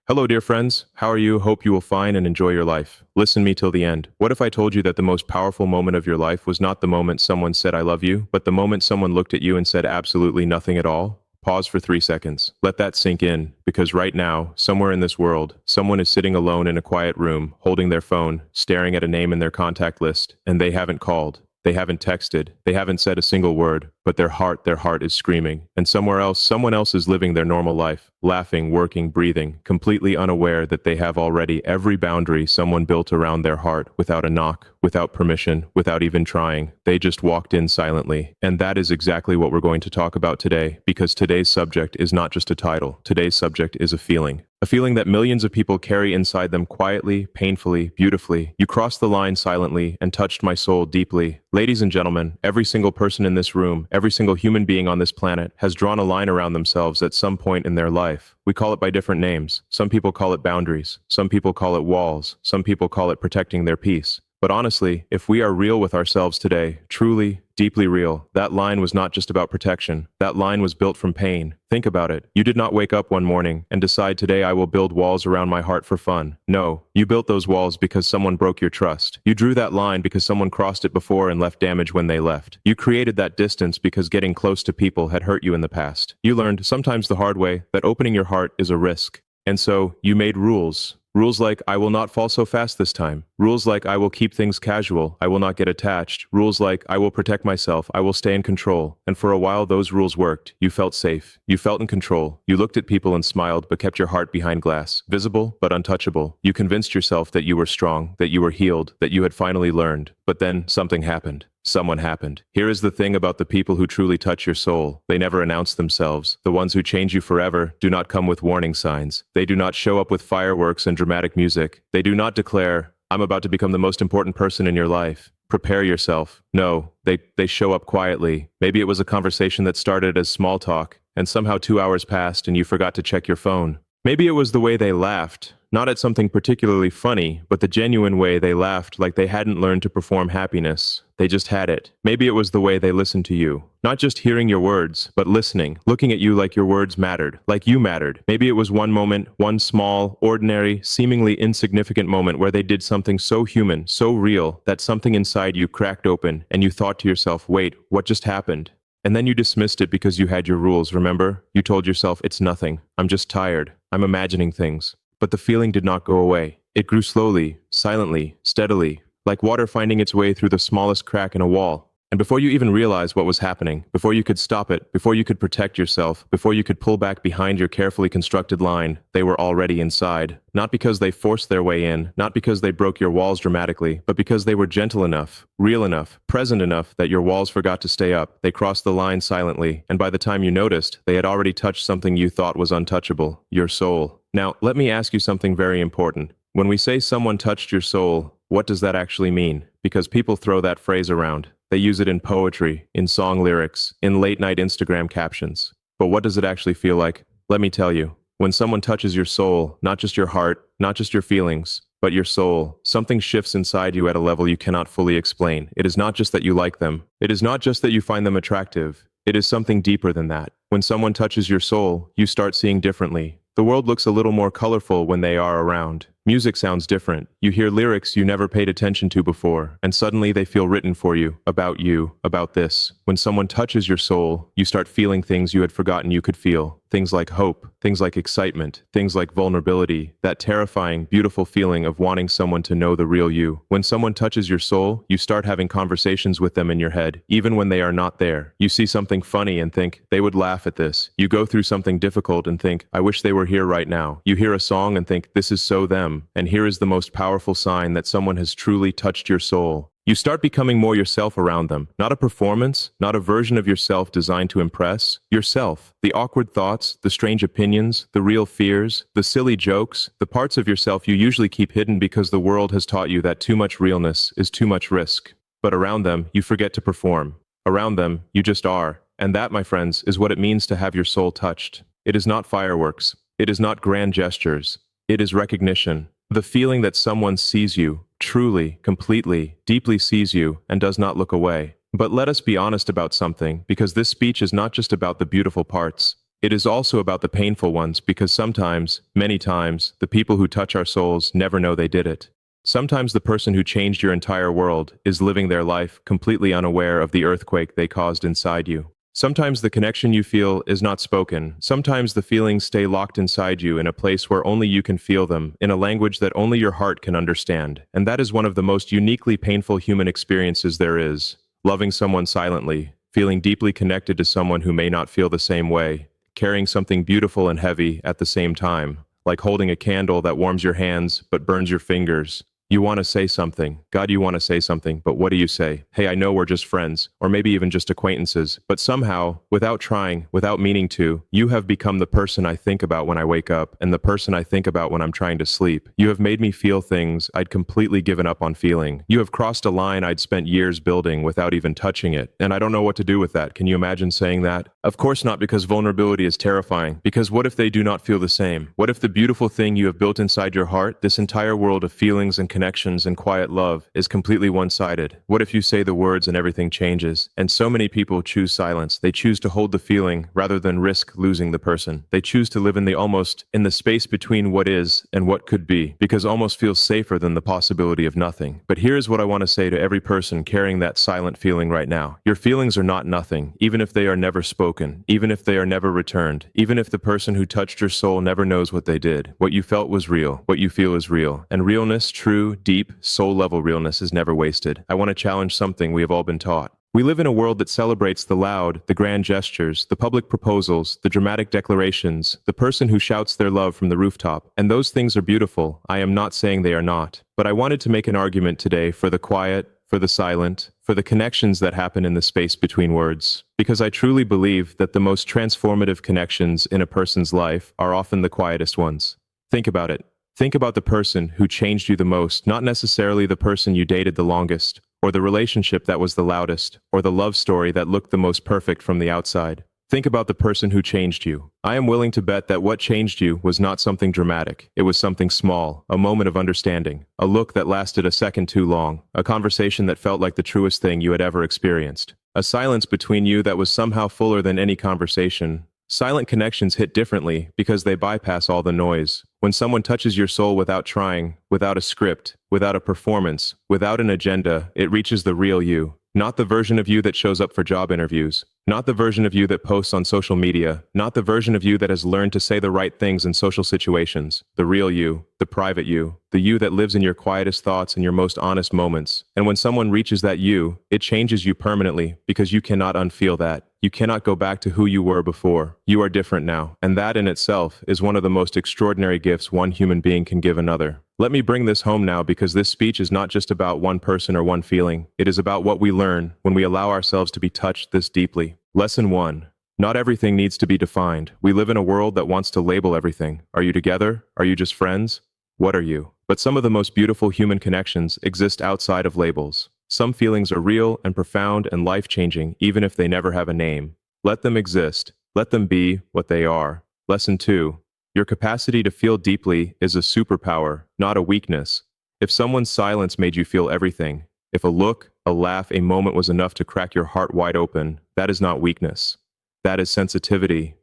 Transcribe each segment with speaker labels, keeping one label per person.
Speaker 1: Hello, dear friends. How are you? Hope you will find and enjoy your life. Listen me till the end. What if I told you that the most powerful moment of your life was not the moment someone said I love you, but the moment someone looked at you and said absolutely nothing at all? Pause for 3 seconds. Let that sink in, because right now, somewhere in this world, someone is sitting alone in a quiet room, holding their phone, staring at a name in their contact list, and they haven't called. They haven't texted. They haven't said a single word, but their heart is screaming. And somewhere else, someone else is living their normal life, laughing, working, breathing, completely unaware that they have already every boundary someone built around their heart without a knock, without permission, without even trying. They just walked in silently. And that is exactly what we're going to talk about today, because today's subject is not just a title. Today's subject is a feeling. A feeling that millions of people carry inside them quietly, painfully, beautifully. You crossed the line silently and touched my soul deeply. Ladies and gentlemen, every single person in this room, every single human being on this planet has drawn a line around themselves at some point in their life. We call it by different names. Some people call it boundaries. Some people call it walls. Some people call it protecting their peace. But honestly, if we are real with ourselves today, truly, deeply real, that line was not just about protection. That line was built from pain. Think about it. You did not wake up one morning and decide today I will build walls around my heart for fun. No, you built those walls because someone broke your trust. You drew that line because someone crossed it before and left damage when they left. You created that distance because getting close to people had hurt you in the past. You learned, sometimes the hard way, that opening your heart is a risk. And so, you made rules. Rules like, I will not fall so fast this time. Rules like, I will keep things casual. I will not get attached. Rules like, I will protect myself. I will stay in control. And for a while, those rules worked. You felt safe. You felt in control. You looked at people and smiled, but kept your heart behind glass. Visible, but untouchable. You convinced yourself that you were strong, that you were healed, that you had finally learned. But then, something happened. Someone happened. Here is the thing about the people who truly touch your soul. They never announce themselves. The ones who change you forever do not come with warning signs. They do not show up with fireworks and dramatic music. They do not declare, I'm about to become the most important person in your life. Prepare yourself. No, they show up quietly. Maybe it was a conversation that started as small talk, and somehow 2 hours passed and you forgot to check your phone. Maybe it was the way they laughed, not at something particularly funny, but the genuine way they laughed like they hadn't learned to perform happiness. They just had it. Maybe it was the way they listened to you. Not just hearing your words, but listening, looking at you like your words mattered, like you mattered. Maybe it was one moment, one small, ordinary, seemingly insignificant moment where they did something so human, so real, that something inside you cracked open and you thought to yourself, wait, what just happened? And then you dismissed it because you had your rules, remember? You told yourself, it's nothing. I'm just tired. I'm imagining things. But the feeling did not go away. It grew slowly, silently, steadily, like water finding its way through the smallest crack in a wall. And before you even realized what was happening, before you could stop it, before you could protect yourself, before you could pull back behind your carefully constructed line, they were already inside. Not because they forced their way in, not because they broke your walls dramatically, but because they were gentle enough, real enough, present enough that your walls forgot to stay up. They crossed the line silently, and by the time you noticed, they had already touched something you thought was untouchable, your soul. Now, let me ask you something very important. When we say someone touched your soul, what does that actually mean? Because people throw that phrase around. They use it in poetry, in song lyrics, in late-night Instagram captions. But what does it actually feel like? Let me tell you. When someone touches your soul, not just your heart, not just your feelings, but your soul, something shifts inside you at a level you cannot fully explain. It is not just that you like them. It is not just that you find them attractive. It is something deeper than that. When someone touches your soul, you start seeing differently. The world looks a little more colorful when they are around. Music sounds different. You hear lyrics you never paid attention to before, and suddenly they feel written for you, about this. When someone touches your soul, you start feeling things you had forgotten you could feel. Things like hope, things like excitement, things like vulnerability, that terrifying, beautiful feeling of wanting someone to know the real you. When someone touches your soul, you start having conversations with them in your head, even when they are not there. You see something funny and think, they would laugh at this. You go through something difficult and think, I wish they were here right now. You hear a song and think, this is so them. And here is the most powerful sign that someone has truly touched your soul. You start becoming more yourself around them. Not a performance, not a version of yourself designed to impress. Yourself. The awkward thoughts, the strange opinions, the real fears, the silly jokes, the parts of yourself you usually keep hidden because the world has taught you that too much realness is too much risk. But around them, you forget to perform. Around them, you just are. And that, my friends, is what it means to have your soul touched. It is not fireworks. It is not grand gestures. It is recognition. The feeling that someone sees you, truly, completely, deeply sees you, and does not look away. But let us be honest about something, because this speech is not just about the beautiful parts. It is also about the painful ones because sometimes, many times, the people who touch our souls never know they did it. Sometimes the person who changed your entire world is living their life completely unaware of the earthquake they caused inside you. Sometimes the connection you feel is not spoken. Sometimes the feelings stay locked inside you in a place where only you can feel them, in a language that only your heart can understand. And that is one of the most uniquely painful human experiences there is. Loving someone silently, feeling deeply connected to someone who may not feel the same way, carrying something beautiful and heavy at the same time, like holding a candle that warms your hands but burns your fingers. You want to say something. God, you want to say something, but what do you say? Hey, I know we're just friends, or maybe even just acquaintances, but somehow, without trying, without meaning to, you have become the person I think about when I wake up, and the person I think about when I'm trying to sleep. You have made me feel things I'd completely given up on feeling. You have crossed a line I'd spent years building without even touching it, and I don't know what to do with that. Can you imagine saying that? Of course not, because vulnerability is terrifying. Because what if they do not feel the same? What if the beautiful thing you have built inside your heart, this entire world of feelings and connections and quiet love, is completely one-sided? What if you say the words and everything changes? And so many people choose silence. They choose to hold the feeling rather than risk losing the person. They choose to live in the space between what is and what could be, because almost feels safer than the possibility of nothing. But here's what I want to say to every person carrying that silent feeling right now. Your feelings are not nothing, even if they are never spoken, even if they are never returned, even if the person who touched your soul never knows what they did. What you felt was real. What you feel is real. And realness, true, deep, soul-level realness is never wasted. I want to challenge something we have all been taught. We live in a world that celebrates the loud, the grand gestures, the public proposals, the dramatic declarations, the person who shouts their love from the rooftop. And those things are beautiful. I am not saying they are not. But I wanted to make an argument today for the quiet, for the silent, for the connections that happen in the space between words. Because I truly believe that the most transformative connections in a person's life are often the quietest ones. Think about it. Think about the person who changed you the most, not necessarily the person you dated the longest, or the relationship that was the loudest, or the love story that looked the most perfect from the outside. Think about the person who changed you. I am willing to bet that what changed you was not something dramatic. It was something small, a moment of understanding, a look that lasted a second too long, a conversation that felt like the truest thing you had ever experienced, a silence between you that was somehow fuller than any conversation. Silent connections hit differently because they bypass all the noise. When someone touches your soul without trying, without a script, without a performance, without an agenda, it reaches the real you. Not the version of you that shows up for job interviews. Not the version of you that posts on social media. Not the version of you that has learned to say the right things in social situations. The real you, the private you, the you that lives in your quietest thoughts and your most honest moments. And when someone reaches that you, it changes you permanently because you cannot unfeel that. You cannot go back to who you were before. You are different now. And that in itself is one of the most extraordinary gifts one human being can give another. Let me bring this home now because this speech is not just about one person or one feeling. It is about what we learn when we allow ourselves to be touched this deeply. Lesson 1. Not everything needs to be defined. We live in a world that wants to label everything. Are you together? Are you just friends? What are you? But some of the most beautiful human connections exist outside of labels. Some feelings are real and profound and life-changing, even if they never have a name. Let them exist. Let them be what they are. Lesson 2. Your capacity to feel deeply is a superpower, not a weakness. If someone's silence made you feel everything, if a look, a laugh, a moment was enough to crack your heart wide open, that is not weakness. That is sensitivity.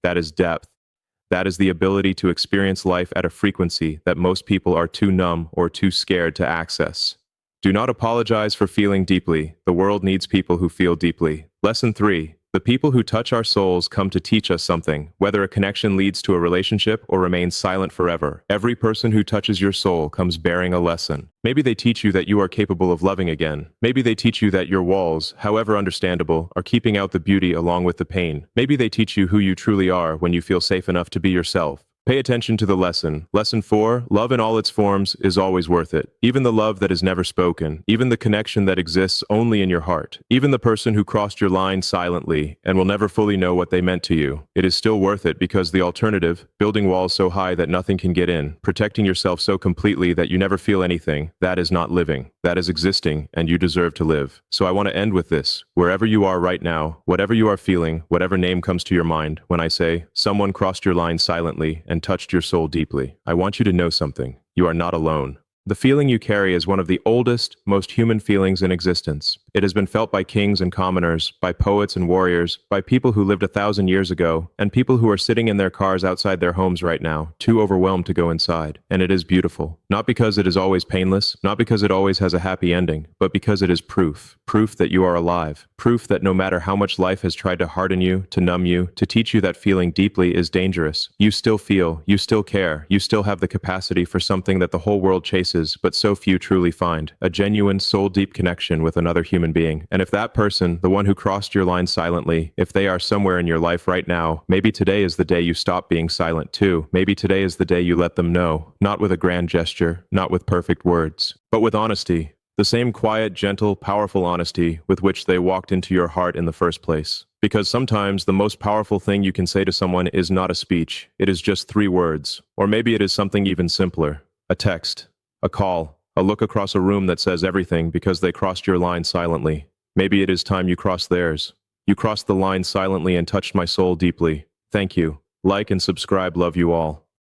Speaker 1: That is depth. That is the ability to experience life at a frequency that most people are too numb or too scared to access. Do not apologize for feeling deeply. The world needs people who feel deeply. Lesson 3. The people who touch our souls come to teach us something, whether a connection leads to a relationship or remains silent forever. Every person who touches your soul comes bearing a lesson. Maybe they teach you that you are capable of loving again. Maybe they teach you that your walls, however understandable, are keeping out the beauty along with the pain. Maybe they teach you who you truly are when you feel safe enough to be yourself. Pay attention to the lesson. Lesson 4, love in all its forms is always worth it. Even the love that is never spoken, even the connection that exists only in your heart, even the person who crossed your line silently and will never fully know what they meant to you. It is still worth it because the alternative, building walls so high that nothing can get in, protecting yourself so completely that you never feel anything, that is not living. That is existing, and you deserve to live. So I want to end with this. Wherever you are right now, whatever you are feeling, whatever name comes to your mind, when I say, someone crossed your line silently and touched your soul deeply, I want you to know something. You are not alone. The feeling you carry is one of the oldest, most human feelings in existence. It has been felt by kings and commoners, by poets and warriors, by people who lived 1,000 years ago, and people who are sitting in their cars outside their homes right now, too overwhelmed to go inside. And it is beautiful. Not because it is always painless, not because it always has a happy ending, but because it is proof. Proof that you are alive. Proof that no matter how much life has tried to harden you, to numb you, to teach you that feeling deeply is dangerous, you still feel, you still care, you still have the capacity for something that the whole world chases, but so few truly find. A genuine, soul-deep connection with another human being. And if that person, the one who crossed your line silently, if they are somewhere in your life right now, maybe today is the day you stop being silent too. Maybe today is the day you let them know. Not with a grand gesture, not with perfect words, but with honesty. The same quiet, gentle, powerful honesty with which they walked into your heart in the first place. Because sometimes the most powerful thing you can say to someone is not a speech. It is just 3 words. Or maybe it is something even simpler. A text. A call. A look across a room that says everything because they crossed your line silently. Maybe it is time you crossed theirs. You crossed the line silently and touched my soul deeply. Thank you. Like and subscribe. Love you all.